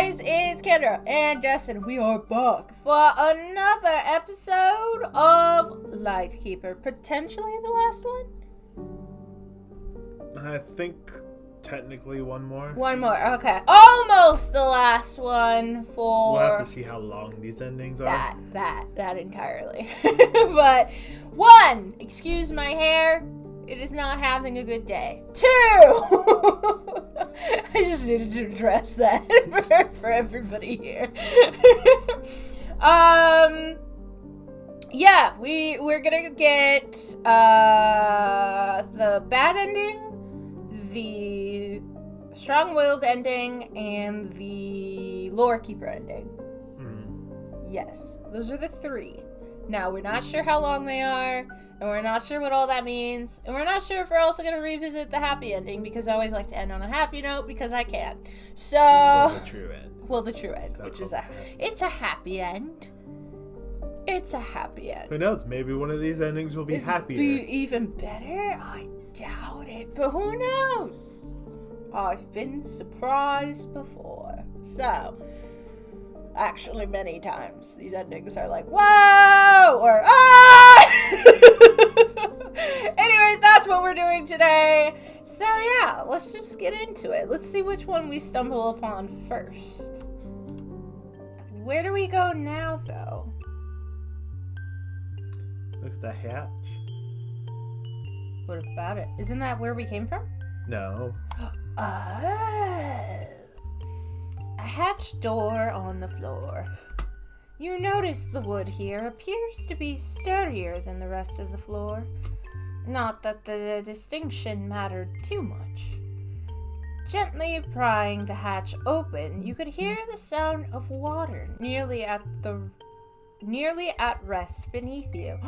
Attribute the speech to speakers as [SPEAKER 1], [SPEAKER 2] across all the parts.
[SPEAKER 1] guys, it's Kendra and Dustin. We are back for another episode of Lightkeeper. Potentially the last one?
[SPEAKER 2] I think technically one more.
[SPEAKER 1] One more, okay. Almost the last one for...
[SPEAKER 2] We'll have to see how long these endings are.
[SPEAKER 1] That entirely. But, one, excuse my hair, it is not having a good day. Two, I just needed to address that for everybody here. Yeah, we're gonna get the bad ending, the strong-willed ending, and the lore keeper ending. Yes, those are the three. Now, we're not sure how long they are, and we're not sure what all that means, and we're not sure if we're also going to revisit the happy ending, because I always like to end on a happy note, because I can. So...
[SPEAKER 2] Well, the true end.
[SPEAKER 1] Well, the true end, which is it's a happy end. It's a happy end.
[SPEAKER 2] Who knows? Maybe one of these endings will be happier.
[SPEAKER 1] Be even better? I doubt it, but who knows? I've been surprised before. So... Actually, many times these endings are like, whoa, or ah! Anyway, that's what we're doing today. So yeah, let's just get into it. Let's see which one we stumble upon first. Where do we go now, though?
[SPEAKER 2] Look at the hatch.
[SPEAKER 1] What about it? Isn't that where we came from?
[SPEAKER 2] No.
[SPEAKER 1] A hatch door on the floor. You notice the wood here appears to be sturdier than the rest of the floor. Not that the distinction mattered too much. Gently prying the hatch open, you could hear the sound of water nearly at rest beneath you.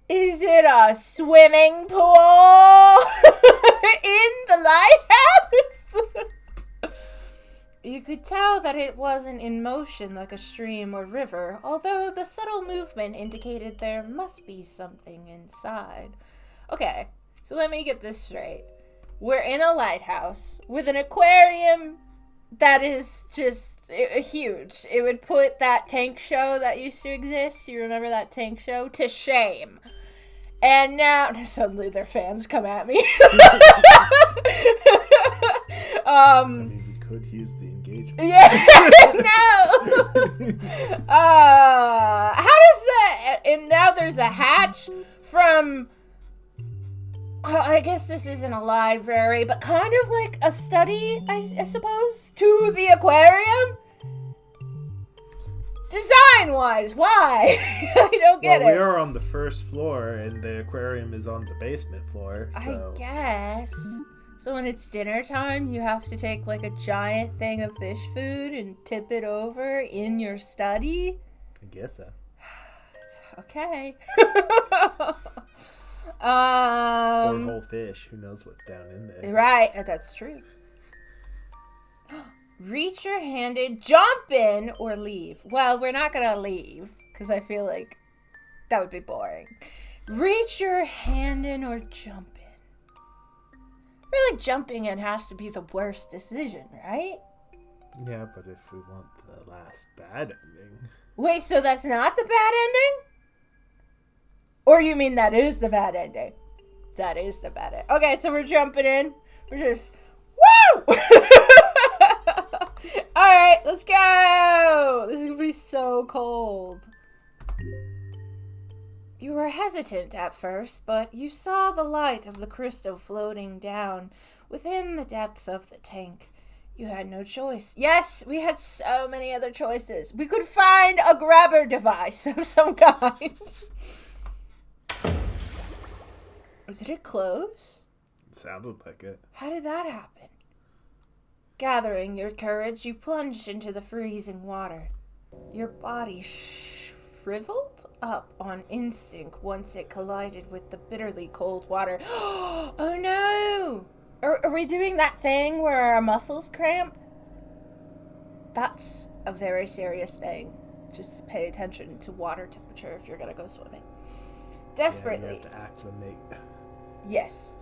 [SPEAKER 1] Is it a swimming pool in the lighthouse? You could tell that it wasn't in motion like a stream or river, although the subtle movement indicated there must be something inside. Okay, so let me get this straight. We're in a lighthouse with an aquarium that is just huge. It would put that tank show that used to exist, you remember that tank show, to shame. And now, suddenly their fans come at me.
[SPEAKER 2] I mean, we could use the engagement.
[SPEAKER 1] Yeah, no. How does that? And now there's a hatch from. I guess this isn't a library, but kind of like a study, I suppose, to the aquarium. Design-wise, why? I don't get it.
[SPEAKER 2] We are on the first floor, and the aquarium is on the basement floor. So.
[SPEAKER 1] I guess. So when it's dinner time, you have to take like a giant thing of fish food and tip it over in your study?
[SPEAKER 2] I guess so.
[SPEAKER 1] Okay.
[SPEAKER 2] Or whole fish. Who knows what's down in there?
[SPEAKER 1] Right. That's true. Reach your hand in, jump in, or leave. Well, we're not going to leave because I feel like that would be boring. Reach your hand in or jump in. I feel like jumping in has to be the worst decision, right?
[SPEAKER 2] Yeah, but if we want the last bad ending...
[SPEAKER 1] Wait, so that's not the bad ending? Or you mean that is the bad ending? That is the bad ending. Okay, so we're jumping in. We're just... Woo! Alright, let's go! This is gonna be so cold. You were hesitant at first, but you saw the light of the crystal floating down within the depths of the tank. You had no choice. Yes, we had so many other choices. We could find a grabber device of some kind. Did it close?
[SPEAKER 2] It sounded like it.
[SPEAKER 1] How did that happen? Gathering your courage, you plunged into the freezing water. Your body shriveled up on instinct once it collided with the bitterly cold water. Oh no! Are we doing that thing where our muscles cramp? That's a very serious thing. Just pay attention to water temperature if you're gonna go swimming. Desperately.
[SPEAKER 2] Yeah, you have to acclimate.
[SPEAKER 1] Yes.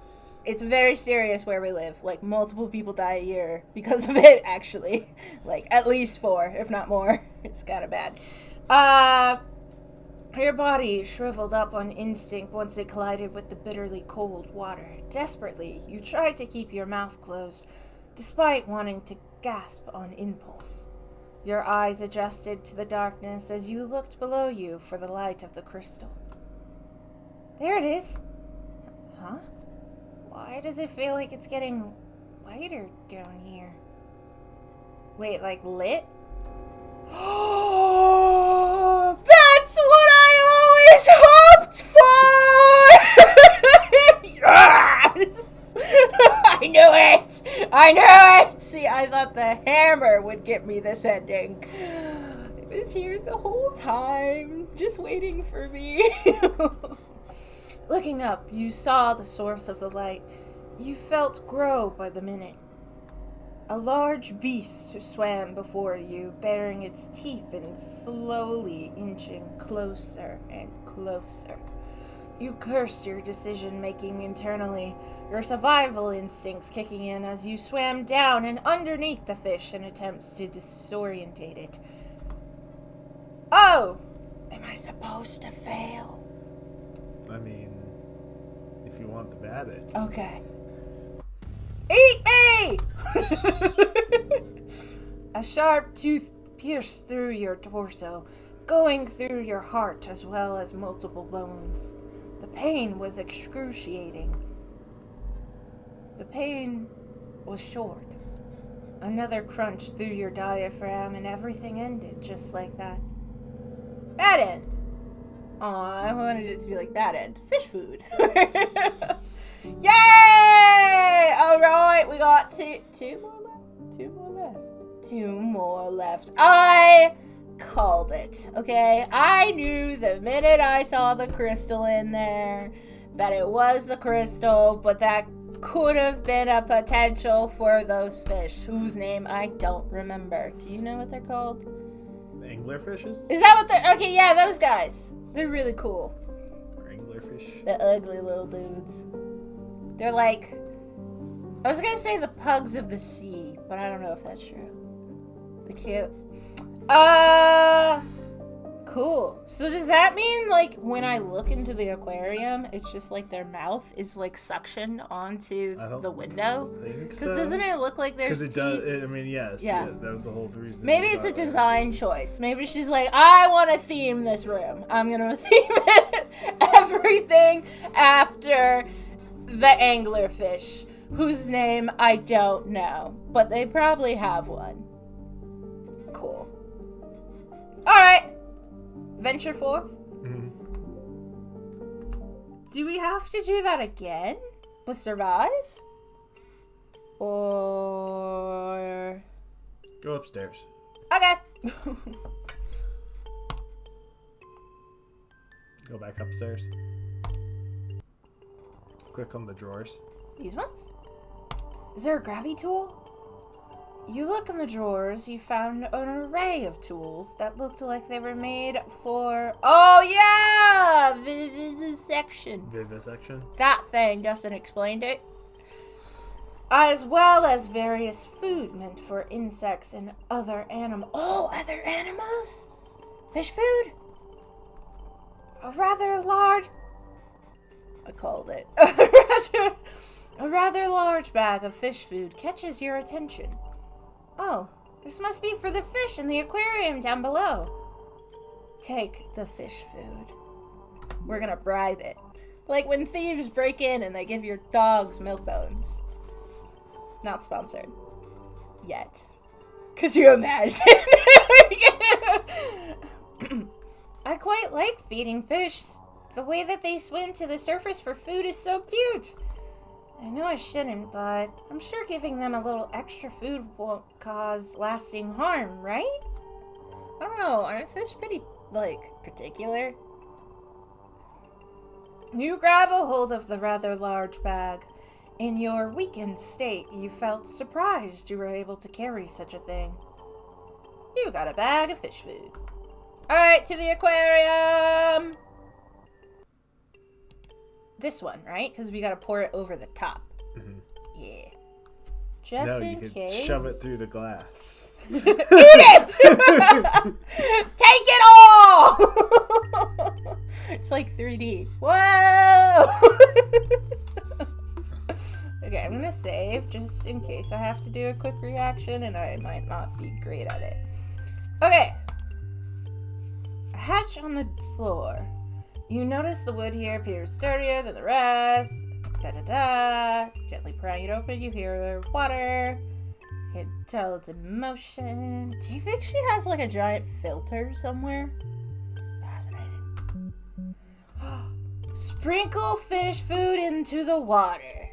[SPEAKER 1] It's very serious where we live. Like, multiple people die a year because of it, actually. Like, at least 4, if not more. It's kind of bad. Your body shriveled up on instinct once it collided with the bitterly cold water. Desperately, you tried to keep your mouth closed, despite wanting to gasp on impulse. Your eyes adjusted to the darkness as you looked below you for the light of the crystal. There it is. Huh? Why does it feel like it's getting lighter down here? Wait, like lit? Oh, that's what I always hoped for! I knew it! I knew it! See, I thought the hammer would get me this ending. It was here the whole time, just waiting for me. Looking up, you saw the source of the light. You felt grow by the minute. A large beast swam before you, baring its teeth and slowly inching closer and closer. You cursed your decision-making internally, your survival instincts kicking in as you swam down and underneath the fish in attempts to disorientate it. Oh! Am I supposed to fail?
[SPEAKER 2] I mean, if you want the bad end.
[SPEAKER 1] Okay. Eat me! A sharp tooth pierced through your torso, going through your heart as well as multiple bones. The pain was excruciating. The pain was short. Another crunch through your diaphragm and everything ended just like that. Bad end. Aw, I wanted it to be like that end. Fish food. Yay! Alright, we got two more left. Two more left. I called it, okay? I knew the minute I saw the crystal in there that it was the crystal, but that could have been a potential for those fish, whose name I don't remember. Do you know what they're called?
[SPEAKER 2] Anglerfishes?
[SPEAKER 1] Is that what they're... Okay, yeah, those guys. They're really cool.
[SPEAKER 2] Or anglerfish?
[SPEAKER 1] The ugly little dudes. They're like... I was gonna say the pugs of the sea, but I don't know if that's true. They're cute. Cool. So does that mean, like, when I look into the aquarium, it's just like their mouth is, like, suctioned onto the window? Because doesn't it look like there's teeth?
[SPEAKER 2] Because it does. I mean, yes.
[SPEAKER 1] Yeah.
[SPEAKER 2] That was the whole reason.
[SPEAKER 1] Maybe it's a design choice. Maybe she's like, I want to theme this room. I'm going to theme it everything after the anglerfish, whose name I don't know. But they probably have one. Cool. All right. Venture forth.
[SPEAKER 2] Mm-hmm.
[SPEAKER 1] Do we have to do that again? But survive? Or...
[SPEAKER 2] Go upstairs.
[SPEAKER 1] Okay.
[SPEAKER 2] Go back upstairs. Click on the drawers.
[SPEAKER 1] These ones? Is there a grabby tool? You look in the drawers, you found an array of tools that looked like they were made for... Oh, yeah! Vivisection.
[SPEAKER 2] Vivisection?
[SPEAKER 1] That thing, Dustin explained it. As well as various food meant for insects and other animals. Oh, other animals? Fish food? A rather large... I called it. A rather large bag of fish food catches your attention. Oh, this must be for the fish in the aquarium down below. Take the fish food. We're gonna bribe it. Like when thieves break in and they give your dogs milk bones. Not sponsored. Yet. Could you imagine? I quite like feeding fish. The way that they swim to the surface for food is so cute. I know I shouldn't, but I'm sure giving them a little extra food won't cause lasting harm, right? I don't know, aren't fish pretty, particular? You grab a hold of the rather large bag. In your weakened state, you felt surprised you were able to carry such a thing. You got a bag of fish food. Alright, to the aquarium! This one, right? Because we gotta pour it over the top.
[SPEAKER 2] Mm-hmm.
[SPEAKER 1] Yeah. Just
[SPEAKER 2] no,
[SPEAKER 1] in
[SPEAKER 2] you could
[SPEAKER 1] case.
[SPEAKER 2] shove it through the glass.
[SPEAKER 1] Eat it! Take it all! It's like 3D. Whoa! Okay, I'm gonna save just in case I have to do a quick reaction and I might not be great at it. Okay. A hatch on the floor. You notice the wood here appears sturdier than the rest. Da-da-da. Gently prying it open, you hear water. You can tell it's in motion. Do you think she has like a giant filter somewhere? Fascinating. Sprinkle fish food into the water.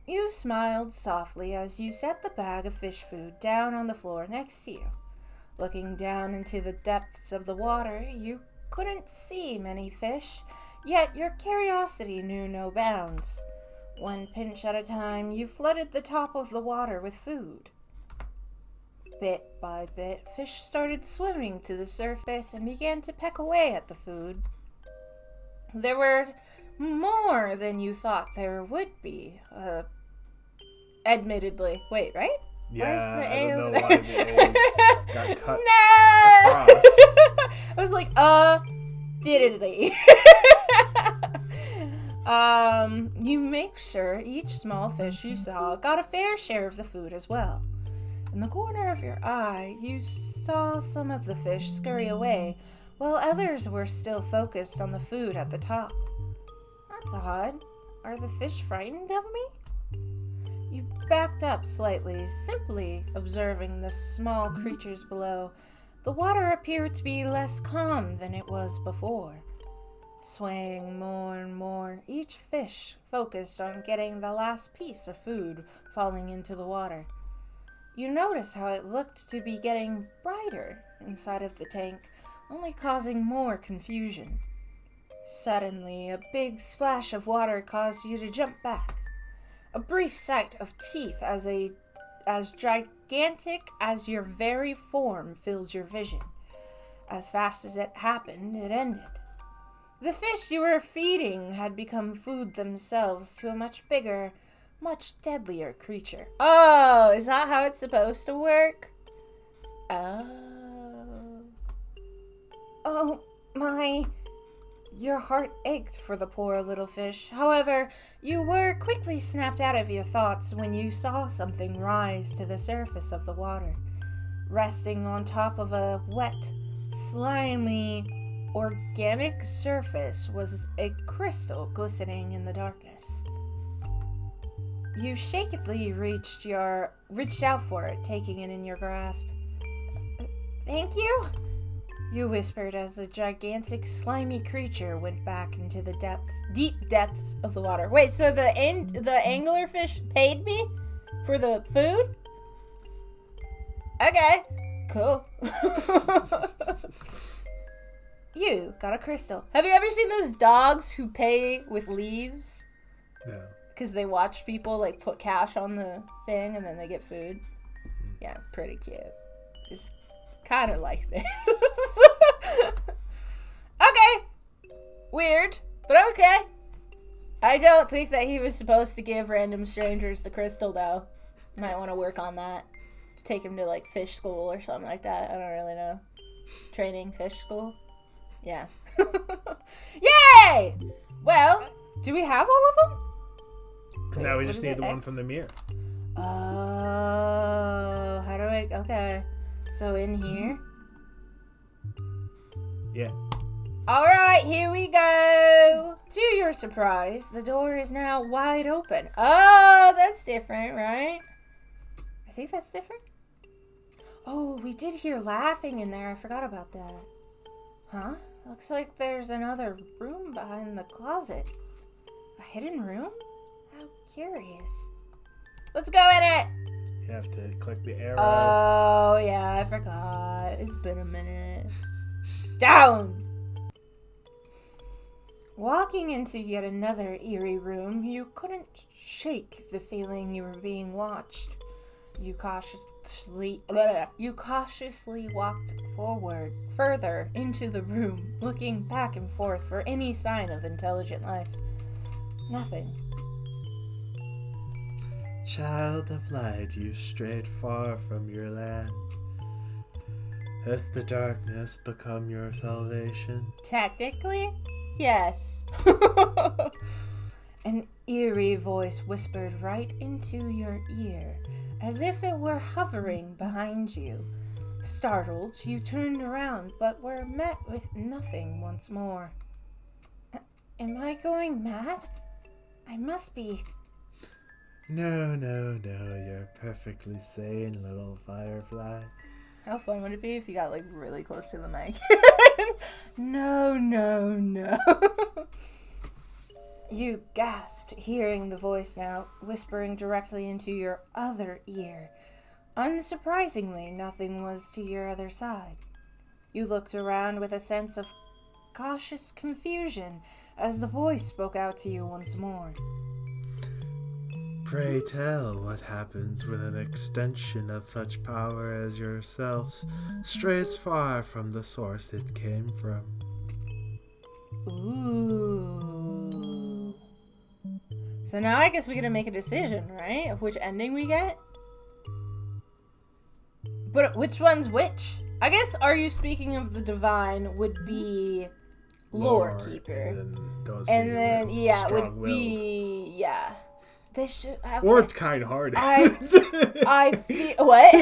[SPEAKER 1] You smiled softly as you set the bag of fish food down on the floor next to you. Looking down into the depths of the water, you couldn't see many fish, yet your curiosity knew no bounds. One pinch at a time, you flooded the top of the water with food. Bit by bit, fish started swimming to the surface and began to peck away at the food. There were more than you thought there would be, admittedly. Wait, right?
[SPEAKER 2] Yeah,
[SPEAKER 1] Where's the
[SPEAKER 2] I
[SPEAKER 1] A
[SPEAKER 2] don't
[SPEAKER 1] over
[SPEAKER 2] know
[SPEAKER 1] there?
[SPEAKER 2] why the A got cut
[SPEAKER 1] No!
[SPEAKER 2] across.
[SPEAKER 1] I was like, diddly. You make sure each small fish you saw got a fair share of the food as well. In the corner of your eye, you saw some of the fish scurry away, while others were still focused on the food at the top. That's odd. Are the fish frightened of me? You backed up slightly, simply observing the small creatures below. The water appeared to be less calm than it was before. Swaying more and more, each fish focused on getting the last piece of food falling into the water. You notice how it looked to be getting brighter inside of the tank, only causing more confusion. Suddenly, a big splash of water caused you to jump back. A brief sight of teeth as gigantic as your very form filled your vision. As fast as it happened, it ended. The fish you were feeding had become food themselves to a much bigger, much deadlier creature. Oh, is that how it's supposed to work? Oh, my... Your heart ached for the poor little fish. However, you were quickly snapped out of your thoughts when you saw something rise to the surface of the water. Resting on top of a wet, slimy, organic surface was a crystal glistening in the darkness. You shakily reached out for it, taking it in your grasp. Thank you? You whispered as the gigantic, slimy creature went back into the deep depths of the water. Wait, so the anglerfish paid me for the food? Okay, cool. You got a crystal. Have you ever seen those dogs who pay with leaves?
[SPEAKER 2] No.
[SPEAKER 1] Because they watch people, like, put cash on the thing and then they get food. Yeah, pretty cute. It's kind of like this. Okay. Weird, but okay. I don't think that he was supposed to give random strangers the crystal, though. Might want to work on that. Take him to, like, fish school or something like that. I don't really know. Training fish school? Yeah. Yay! Well, do we have all of them?
[SPEAKER 2] Now we just need the one from the mirror.
[SPEAKER 1] Oh, how do I... Okay. So in here?
[SPEAKER 2] Yeah.
[SPEAKER 1] Alright, here we go. To your surprise, the door is now wide open. Oh, that's different, right? I think that's different. Oh, we did hear laughing in there. I forgot about that. Huh? Looks like there's another room behind the closet. A hidden room? How curious. Let's go in it!
[SPEAKER 2] You have to click the arrow.
[SPEAKER 1] Oh, yeah, I forgot. It's been a minute. Down! Walking into yet another eerie room, you couldn't shake the feeling you were being watched. You cautiously walked further into the room, looking back and forth for any sign of intelligent life. Nothing.
[SPEAKER 2] Child of light, you strayed far from your land. Has the darkness become your salvation?
[SPEAKER 1] Technically, yes. An eerie voice whispered right into your ear, as if it were hovering behind you. Startled, you turned around, but were met with nothing once more. Am I going mad? I must be.
[SPEAKER 2] No, you're perfectly sane, little firefly.
[SPEAKER 1] How fun would it be if you got, like, really close to the mic? No. You gasped, hearing the voice now, whispering directly into your other ear. Unsurprisingly, nothing was to your other side. You looked around with a sense of cautious confusion as the voice spoke out to you once more.
[SPEAKER 2] Pray tell what happens when an extension of such power as yourself strays far from the source it came from.
[SPEAKER 1] Ooh. So now I guess we gotta make a decision, right? Of which ending we get? But which one's which? I guess, are you speaking of the divine would be Lorekeeper. And then yeah, would be, yeah. They should have,
[SPEAKER 2] or kind-hearted.
[SPEAKER 1] I feel what?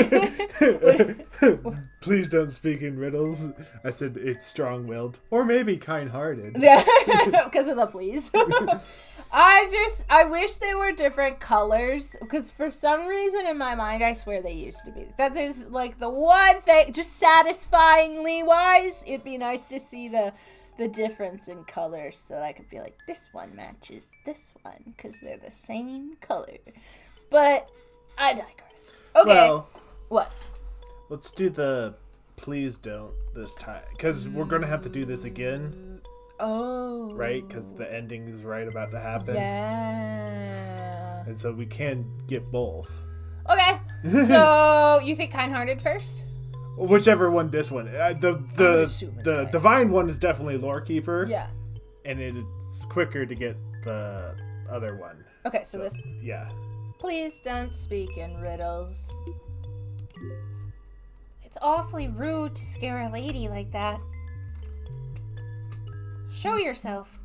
[SPEAKER 2] Please don't speak in riddles. I said it's strong-willed, or maybe kind-hearted.
[SPEAKER 1] Yeah, because of the please. I wish they were different colors, because for some reason in my mind I swear they used to be. That is like the one thing, just satisfyingly wise. It'd be nice to see the difference in colors so that I could be like, this one matches this one because they're the same color. But I digress. Okay.
[SPEAKER 2] Well,
[SPEAKER 1] what?
[SPEAKER 2] Let's do the please don't this time, because we're going to have to do this again.
[SPEAKER 1] Oh.
[SPEAKER 2] Right? Because the ending is right about to happen.
[SPEAKER 1] Yeah.
[SPEAKER 2] And so we can get both.
[SPEAKER 1] Okay. So you think kind-hearted first?
[SPEAKER 2] Whichever one this one. The divine one is definitely Lorekeeper.
[SPEAKER 1] Yeah.
[SPEAKER 2] And it's quicker to get the other one.
[SPEAKER 1] Okay, so this.
[SPEAKER 2] Yeah.
[SPEAKER 1] Please don't speak in riddles. It's awfully rude to scare a lady like that. Show yourself.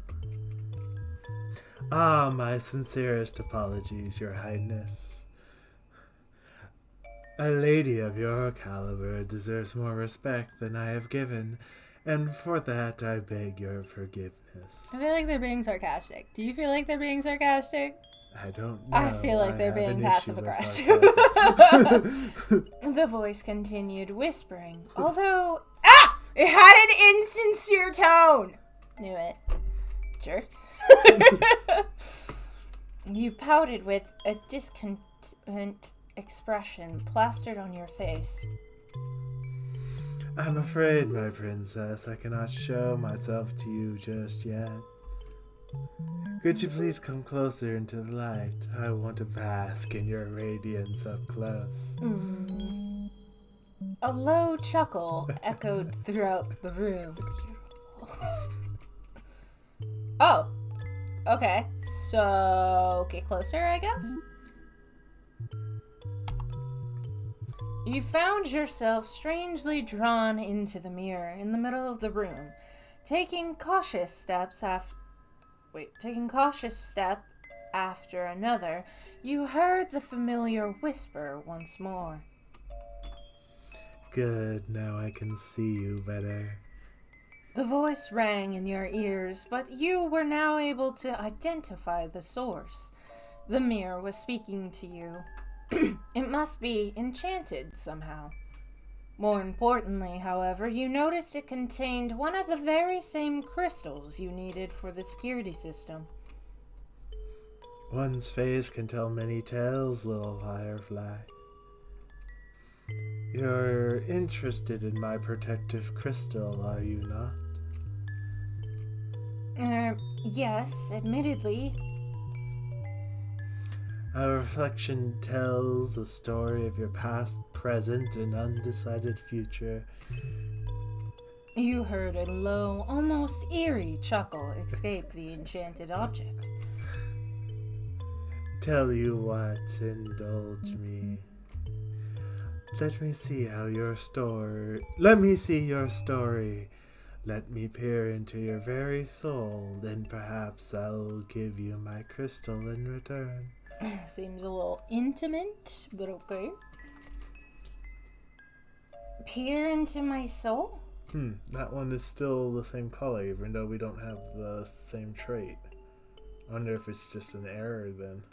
[SPEAKER 2] Ah, my sincerest apologies, Your Highness. A lady of your caliber deserves more respect than I have given, and for that I beg your forgiveness.
[SPEAKER 1] I feel like they're being sarcastic. Do you feel like they're being sarcastic?
[SPEAKER 2] I don't know.
[SPEAKER 1] I feel like they're being passive-aggressive. The voice continued, whispering, although... Ah! It had an insincere tone! Knew it. Jerk. You pouted with a discontent expression plastered on your face.
[SPEAKER 2] I'm afraid, my princess, I cannot show myself to you just yet. Could you please come closer into the light? I want to bask in your radiance up close.
[SPEAKER 1] A low chuckle echoed throughout the room. Oh, okay. So, get closer, I guess? You found yourself strangely drawn into the mirror in the middle of the room. Taking cautious step after another, you heard the familiar whisper once more.
[SPEAKER 2] Good, now I can see you better.
[SPEAKER 1] The voice rang in your ears, but you were now able to identify the source. The mirror was speaking to you. It must be enchanted somehow. More importantly, however, you noticed it contained one of the very same crystals you needed for the security system.
[SPEAKER 2] One's face can tell many tales, little firefly. You're interested in my protective crystal, are you not?
[SPEAKER 1] Yes, admittedly.
[SPEAKER 2] A reflection tells a story of your past, present, and undecided future.
[SPEAKER 1] You heard a low, almost eerie chuckle escape the enchanted object.
[SPEAKER 2] Tell you what, indulge me. Let me see your story. Let me peer into your very soul, and perhaps I'll give you my crystal in return.
[SPEAKER 1] Seems a little intimate, but okay. Peer into my soul?
[SPEAKER 2] That one is still the same color, even though we don't have the same trait. I wonder if it's just an error then.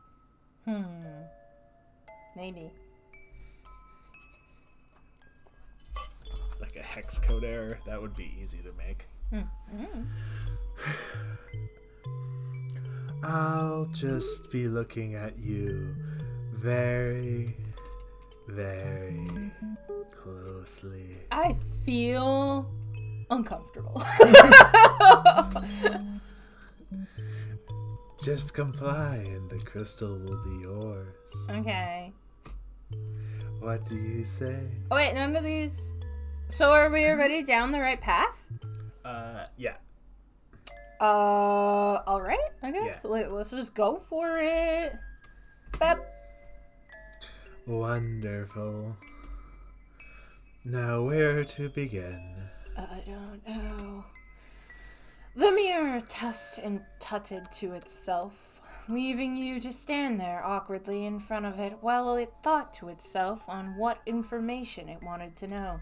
[SPEAKER 1] Maybe.
[SPEAKER 2] Like a hex code error, that would be easy to make. I'll just be looking at you very, very closely.
[SPEAKER 1] I feel uncomfortable.
[SPEAKER 2] Just comply and the crystal will be yours.
[SPEAKER 1] Okay.
[SPEAKER 2] What do you say?
[SPEAKER 1] Oh wait, none of these. So are we already down the right path?
[SPEAKER 2] Yeah.
[SPEAKER 1] Alright, I guess.
[SPEAKER 2] Yeah.
[SPEAKER 1] Let's just go for it. Bep.
[SPEAKER 2] Wonderful. Now where to begin?
[SPEAKER 1] I don't know. The mirror tussed and tutted to itself, leaving you to stand there awkwardly in front of it while it thought to itself on what information it wanted to know.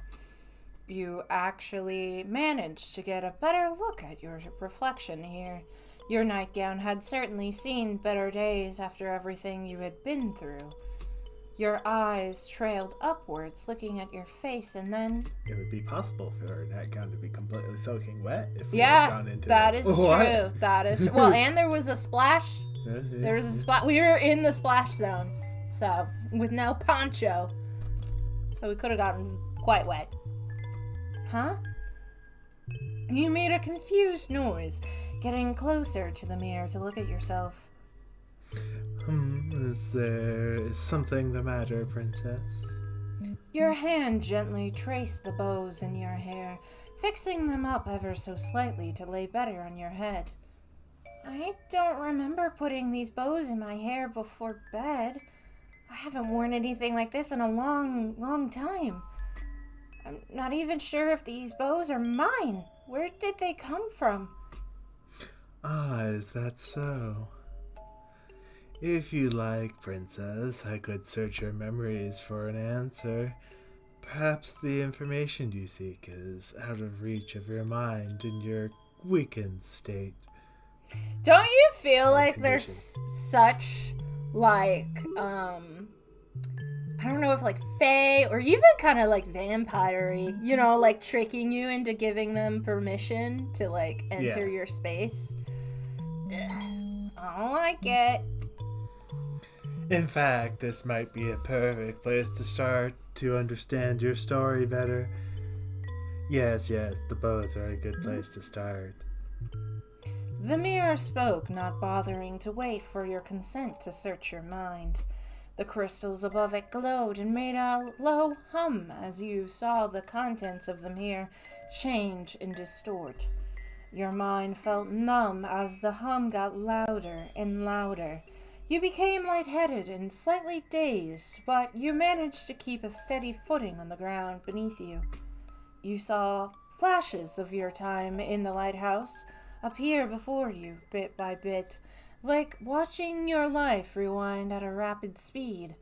[SPEAKER 1] You actually managed to get a better look at your reflection here. Your nightgown had certainly seen better days after everything you had been through. Your eyes trailed upwards, looking at your face, and then...
[SPEAKER 2] It would be possible for her nightgown to be completely soaking wet if we had gone into
[SPEAKER 1] that is true. That is true. Well, and there was a splash. There was a splash. We were in the splash zone, so with no poncho. So we could have gotten quite wet. Huh? You made a confused noise, getting closer to the mirror to look at yourself.
[SPEAKER 2] Is something the matter, princess?
[SPEAKER 1] Your hand gently traced the bows in your hair, fixing them up ever so slightly to lay better on your head. I don't remember putting these bows in my hair before bed. I haven't worn anything like this in a long, long time. I'm not even sure if these bows are mine. Where did they come from?
[SPEAKER 2] Ah, is that so? If you like, princess, I could search your memories for an answer. Perhaps the information you seek is out of reach of your mind in your weakened state.
[SPEAKER 1] Don't you feel like there's such, like, I don't know if, like, fae or even kind of, like, vampire-y, you know, like, tricking you into giving them permission to, like, enter your space? Ugh, I don't like it.
[SPEAKER 2] In fact, this might be a perfect place to start to understand your story better. Yes, the bows are a good place to start.
[SPEAKER 1] The mirror spoke, not bothering to wait for your consent to search your mind. The crystals above it glowed and made a low hum as you saw the contents of the mirror change and distort. Your mind felt numb as the hum got louder and louder. You became lightheaded and slightly dazed, but you managed to keep a steady footing on the ground beneath you. You saw flashes of your time in the lighthouse appear before you bit by bit, like watching your life rewind at a rapid speed.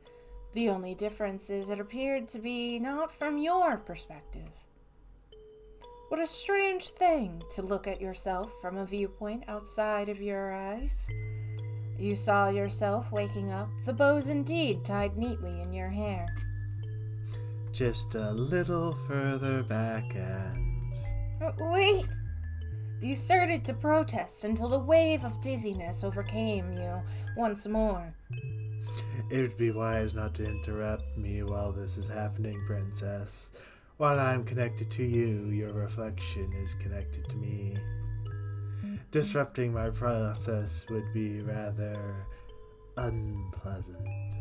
[SPEAKER 1] The only difference is it appeared to be not from your perspective. What a strange thing to look at yourself from a viewpoint outside of your eyes. You saw yourself waking up, the bows indeed tied neatly in your hair.
[SPEAKER 2] Just a little further back and...
[SPEAKER 1] Wait! You started to protest until the wave of dizziness overcame you once more.
[SPEAKER 2] It would be wise not to interrupt me while this is happening, princess. While I'm connected to you, your reflection is connected to me. Disrupting my process would be rather unpleasant.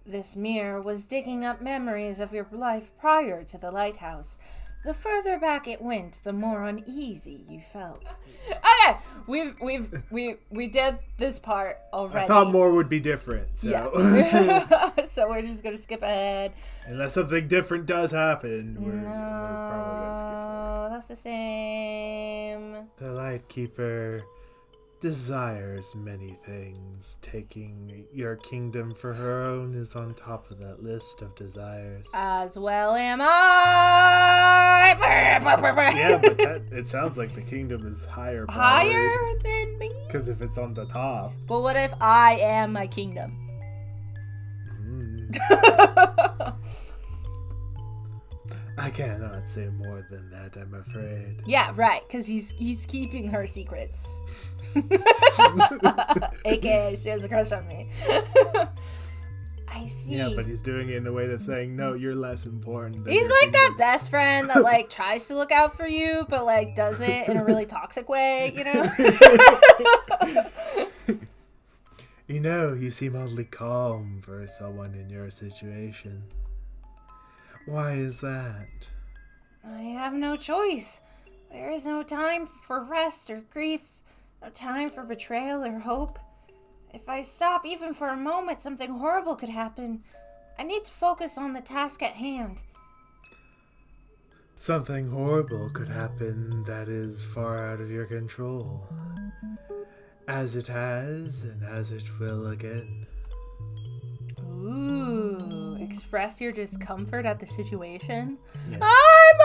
[SPEAKER 1] This mirror was digging up memories of your life prior to the lighthouse, The further back it went, the more uneasy you felt. Okay, we did this part already.
[SPEAKER 2] I thought more would be different, so.
[SPEAKER 1] Yeah. So we're just gonna skip ahead.
[SPEAKER 2] Unless something different does happen, we're probably gonna skip
[SPEAKER 1] No, that's the same.
[SPEAKER 2] The Lightkeeper desires many things. Taking your kingdom for her own is on top of that list of desires.
[SPEAKER 1] As well am I.
[SPEAKER 2] Yeah, but it sounds like the kingdom is higher.
[SPEAKER 1] Higher than me?
[SPEAKER 2] Because if it's on the top.
[SPEAKER 1] But what if I am my kingdom?
[SPEAKER 2] I cannot say more than that, I'm afraid.
[SPEAKER 1] Yeah, right, because he's keeping her secrets. AKA, she has a crush on me. I see.
[SPEAKER 2] Yeah, but he's doing it in a way that's saying, no, you're less important than
[SPEAKER 1] He's
[SPEAKER 2] your
[SPEAKER 1] like
[SPEAKER 2] kingdom.
[SPEAKER 1] that best friend that, like, tries to look out for you, but, like, does it in a really toxic way, you know?
[SPEAKER 2] You know, you seem oddly calm for someone in your situation. Why is that?
[SPEAKER 1] I have no choice. There is no time for rest or grief, no time for betrayal or hope. If I stop even for a moment, something horrible could happen. I need to focus on the task at hand.
[SPEAKER 2] Something horrible could happen that is far out of your control. As it has, and as it will again.
[SPEAKER 1] Ooh, express your discomfort at the situation?
[SPEAKER 2] Yeah.
[SPEAKER 1] I'm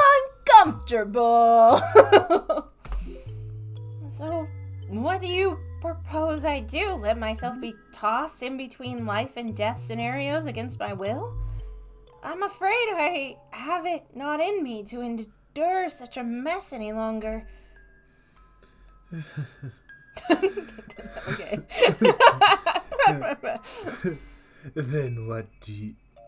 [SPEAKER 1] uncomfortable! So, what do you propose I do? Let myself be tossed in between life and death scenarios against my will? I'm afraid I have it not in me to endure such a mess any longer. Okay.
[SPEAKER 2] Then what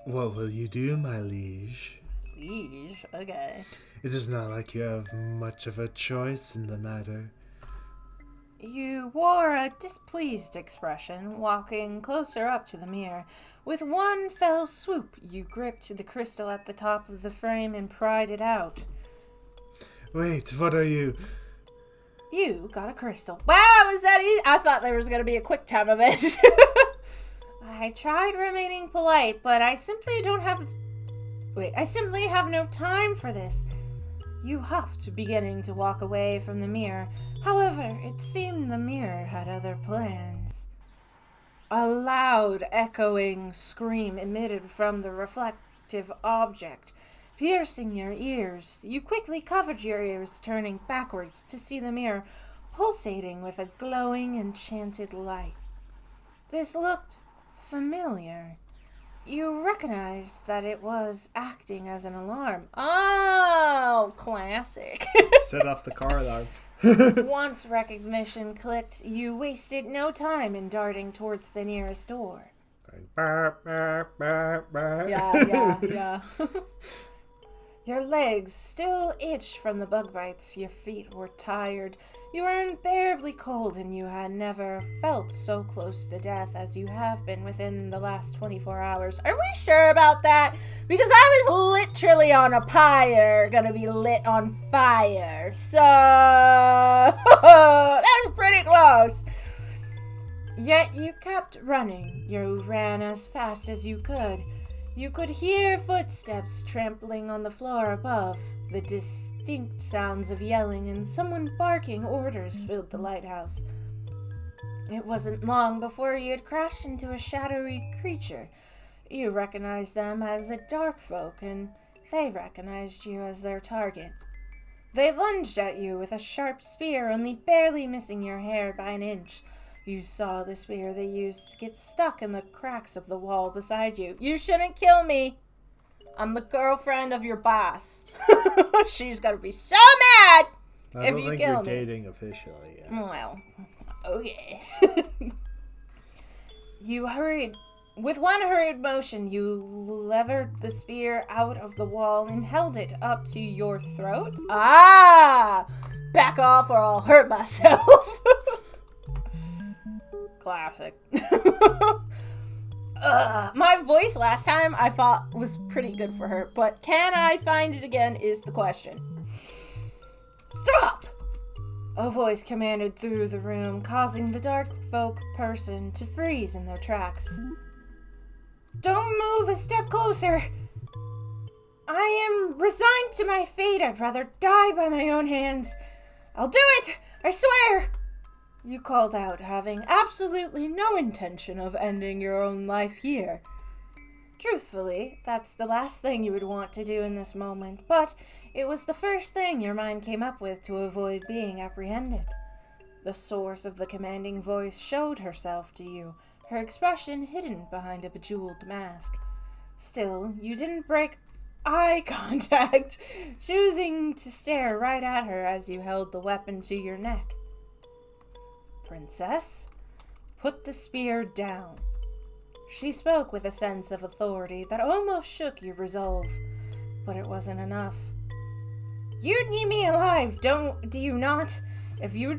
[SPEAKER 2] will you do, my liege?
[SPEAKER 1] Liege, okay.
[SPEAKER 2] It is not like you have much of a choice in the matter.
[SPEAKER 1] You wore a displeased expression, walking closer up to the mirror. With one fell swoop, you gripped the crystal at the top of the frame and pried it out.
[SPEAKER 2] Wait, what are you?
[SPEAKER 1] You got a crystal. Wow, was that easy? I thought there was going to be a quick time event. I tried remaining polite, but I simply have no time for this. You huffed, beginning to walk away from the mirror. However, it seemed the mirror had other plans. A loud, echoing scream emitted from the reflective object, piercing your ears. You quickly covered your ears, turning backwards to see the mirror pulsating with a glowing, enchanted light. This looked familiar. You recognized that it was acting as an alarm. Oh, classic.
[SPEAKER 2] Set off the car alarm.
[SPEAKER 1] Once recognition clicked, you wasted no time in darting towards the nearest door. Yeah. Your legs still itched from the bug bites. Your feet were tired. You were unbearably cold, and you had never felt so close to death as you have been within the last 24 hours. Are we sure about that? Because I was literally on a pyre, gonna be lit on fire. So, that was pretty close. Yet you kept running. You ran as fast as you could. You could hear footsteps trampling on the floor above. The distinct sounds of yelling and someone barking orders filled the lighthouse. It wasn't long before you had crashed into a shadowy creature. You recognized them as a dark folk, and they recognized you as their target. They lunged at you with a sharp spear, only barely missing your hair by an inch. You saw the spear they used get stuck in the cracks of the wall beside you. You shouldn't kill me. I'm the girlfriend of your boss. She's gonna be so mad if you kill me. I don't think you're
[SPEAKER 2] dating officially yet.
[SPEAKER 1] Well, okay. With one hurried motion, you levered the spear out of the wall and held it up to your throat. Ah! Back off or I'll hurt myself. Classic. My voice last time I thought was pretty good for her, but can I find it again is the question. Stop! A voice commanded through the room, causing the dark folk person to freeze in their tracks. Don't move a step closer! I am resigned to my fate. I'd rather die by my own hands. I'll do it! I swear! You called out, having absolutely no intention of ending your own life here. Truthfully, that's the last thing you would want to do in this moment, but it was the first thing your mind came up with to avoid being apprehended. The source of the commanding voice showed herself to you, her expression hidden behind a bejeweled mask. Still, you didn't break eye contact, choosing to stare right at her as you held the weapon to your neck. Princess, put the spear down. She spoke with a sense of authority that almost shook your resolve, but it wasn't enough. You need me alive, do you not? If you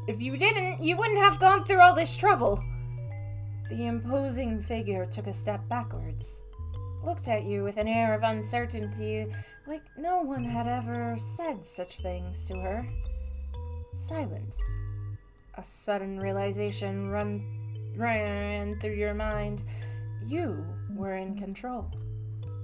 [SPEAKER 1] didn't, you wouldn't have gone through all this trouble. The imposing figure took a step backwards, looked at you with an air of uncertainty, like no one had ever said such things to her. Silence. A sudden realization ran through your mind. You were in control.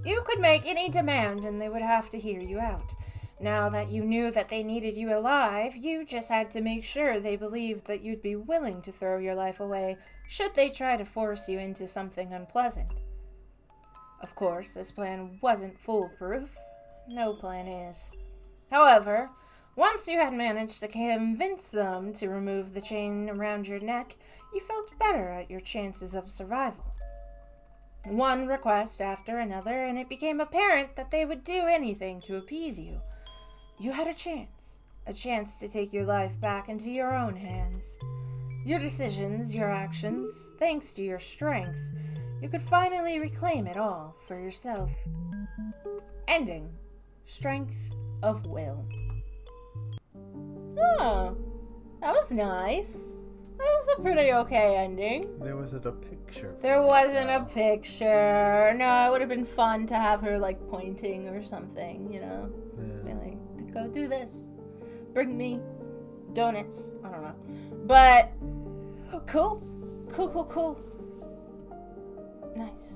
[SPEAKER 1] You could make any demand and they would have to hear you out. Now that you knew that they needed you alive, you just had to make sure they believed that you'd be willing to throw your life away should they try to force you into something unpleasant. Of course, this plan wasn't foolproof. No plan is. However, once you had managed to convince them to remove the chain around your neck, you felt better at your chances of survival. One request after another, and it became apparent that they would do anything to appease you. You had a chance to take your life back into your own hands. Your decisions, your actions, thanks to your strength, you could finally reclaim it all for yourself. Ending. Strength of will. Oh, that was nice. That was a pretty okay ending.
[SPEAKER 2] There wasn't a picture.
[SPEAKER 1] There wasn't a picture. No, it would have been fun to have her, like, pointing or something, you know?
[SPEAKER 2] Yeah.
[SPEAKER 1] Really, to go do this. Bring me donuts. I don't know. But, cool. Cool. Nice.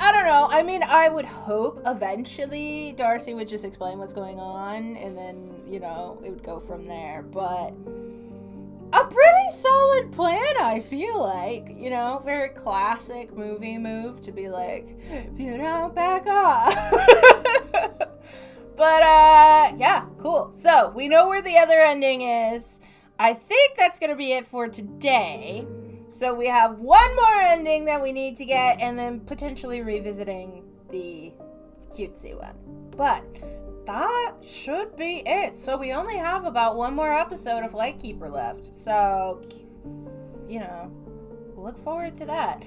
[SPEAKER 1] I don't know. I mean, I would hope eventually Darcy would just explain what's going on and then, you know, it would go from there. But a pretty solid plan, I feel like. You know, very classic movie move to be like, if you don't back off. But, yeah, cool. So, we know where the other ending is. I think that's going to be it for today. So we have one more ending that we need to get, and then potentially revisiting the cutesy one. But that should be it. So we only have about one more episode of Lightkeeper left. So, you know, look forward to that.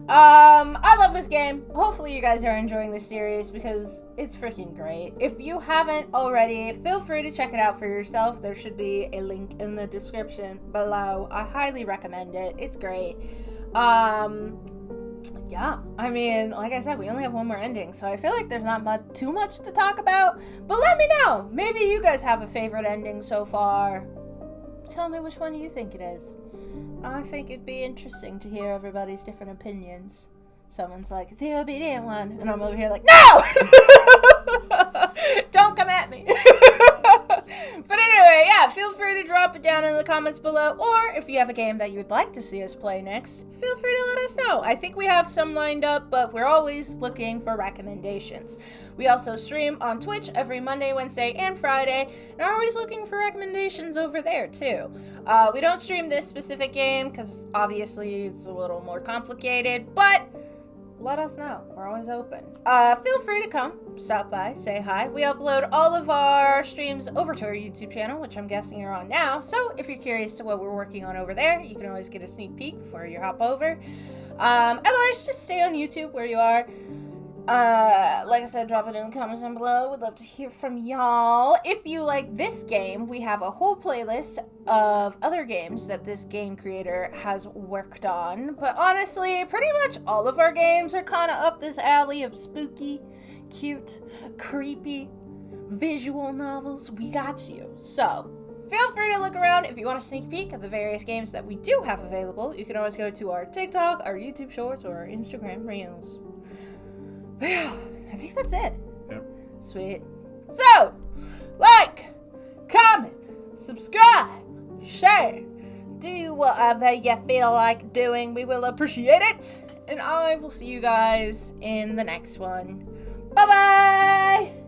[SPEAKER 1] I love this game. Hopefully you guys are enjoying this series because it's freaking great. If you haven't already, feel free to check it out for yourself. There should be a link in the description below. I highly recommend it. It's great. Yeah, I mean, like I said, we only have one more ending, so I feel like there's not too much to talk about. But let me know. Maybe you guys have a favorite ending so far. Tell me which one you think it is. I think it'd be interesting to hear everybody's different opinions. Someone's like, the obedient one. And I'm over here like, no! Don't come at me. But anyway, yeah, feel free to drop it down in the comments below. Or if you have a game that you would like to see us play next, feel free to let us know. I think we have some lined up, but we're always looking for recommendations. We also stream on Twitch every Monday, Wednesday, and Friday, and are always looking for recommendations over there, too. We don't stream this specific game, because obviously it's a little more complicated, but let us know. We're always open. Feel free to come, stop by, say hi. We upload all of our streams over to our YouTube channel, which I'm guessing you're on now. So if you're curious to what we're working on over there, you can always get a sneak peek before you hop over. Otherwise, just stay on YouTube where you are. Like I said, drop it in the comments down below. We'd love to hear from y'all. If you like this game, we have a whole playlist of other games that this game creator has worked on. But honestly, pretty much all of our games are kind of up this alley of spooky, cute, creepy, visual novels. We got you. So, feel free to look around if you want a sneak peek at the various games that we do have available. You can always go to our TikTok, our YouTube Shorts, or our Instagram Reels. Yeah, I think that's it.
[SPEAKER 2] Yep.
[SPEAKER 1] Sweet. So, like, comment, subscribe, share, do whatever you feel like doing. We will appreciate it. And I will see you guys in the next one. Bye-bye!